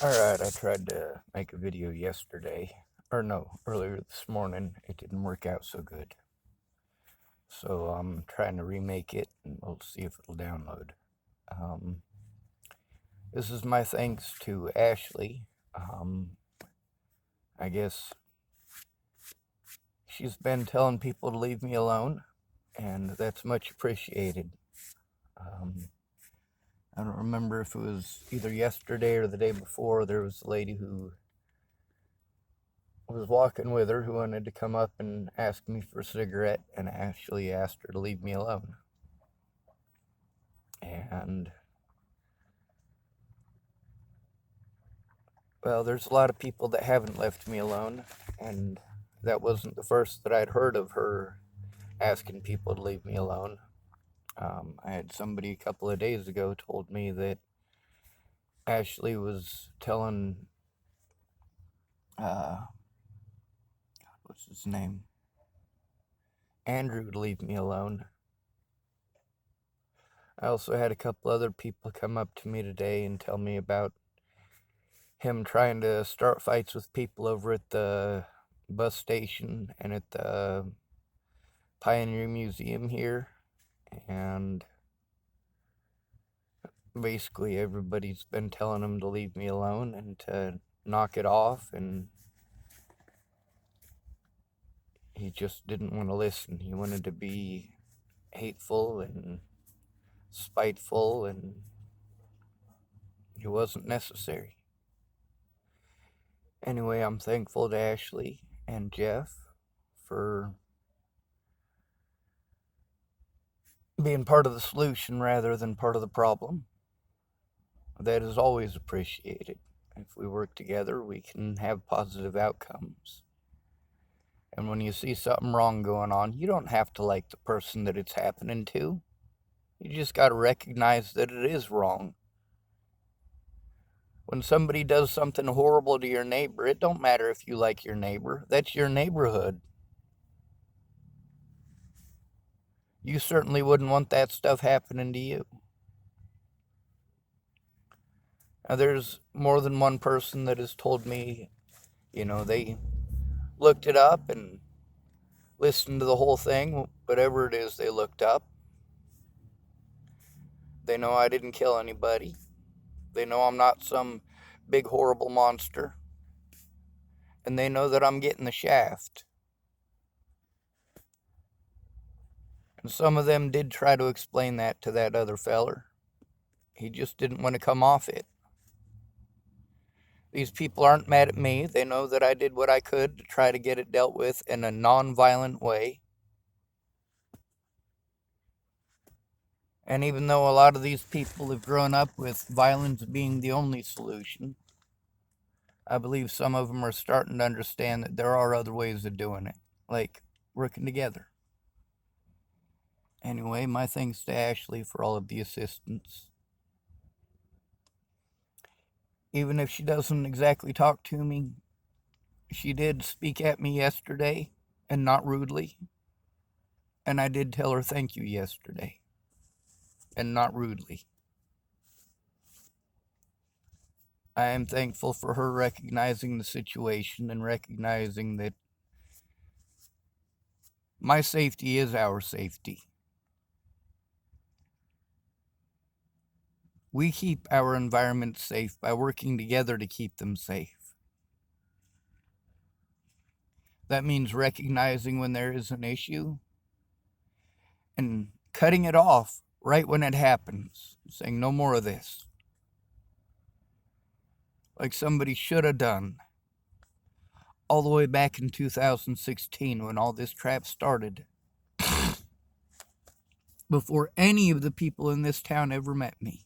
Alright, I tried to make a video yesterday, or no, earlier this morning. It didn't work out so good. So I'm trying to remake it, and we'll see if it'll download. Um, this is my thanks to Ashley. I guess she's been telling people to leave me alone, and that's much appreciated. I don't remember if it was either yesterday or the day before. There was a lady who was walking with her who wanted to come up and ask me for a cigarette, and Ashley asked her to leave me alone. And, well, there's a lot of people that haven't left me alone, and that wasn't the first that I'd heard of her asking people to leave me alone. I had somebody a couple of days ago told me that Ashley was telling, what's his name? Andrew to leave me alone. I also had a couple other people come up to me today and tell me about him trying to start fights with people over at the bus station and at the Pioneer Museum here. And basically everybody's been telling him to leave me alone and to knock it off, and he just didn't want to listen. He wanted to be hateful and spiteful, and it wasn't necessary. Anyway, I'm thankful to Ashley and Jeff for being part of the solution rather than part of the problem. That is always appreciated. If we work together, we can have positive outcomes. And when you see something wrong going on, you don't have to like the person that it's happening to. You just got to recognize that it is wrong. When somebody does something horrible to your neighbor, it don't matter if you like your neighbor. That's your neighborhood. You certainly wouldn't want that stuff happening to you. Now, there's more than one person that has told me, they looked it up and listened to the whole thing, whatever it is they looked up. They know I didn't kill anybody. They know I'm not some big horrible monster. And they know that I'm getting the shaft. And some of them did try to explain that to that other feller. He just didn't want to come off it. These people aren't mad at me. They know that I did what I could to try to get it dealt with in a non-violent way. And even though a lot of these people have grown up with violence being the only solution, I believe some of them are starting to understand that there are other ways of doing it, like working together. Anyway, my thanks to Ashley for all of the assistance. Even if she doesn't exactly talk to me, she did speak at me yesterday, and not rudely. And I did tell her thank you yesterday, and not rudely. I am thankful for her recognizing the situation and recognizing that my safety is our safety. We keep our environment safe by working together to keep them safe. That means recognizing when there is an issue and cutting it off right when it happens, saying no more of this. Like somebody should have done all the way back in 2016 when all this crap started, before any of the people in this town ever met me.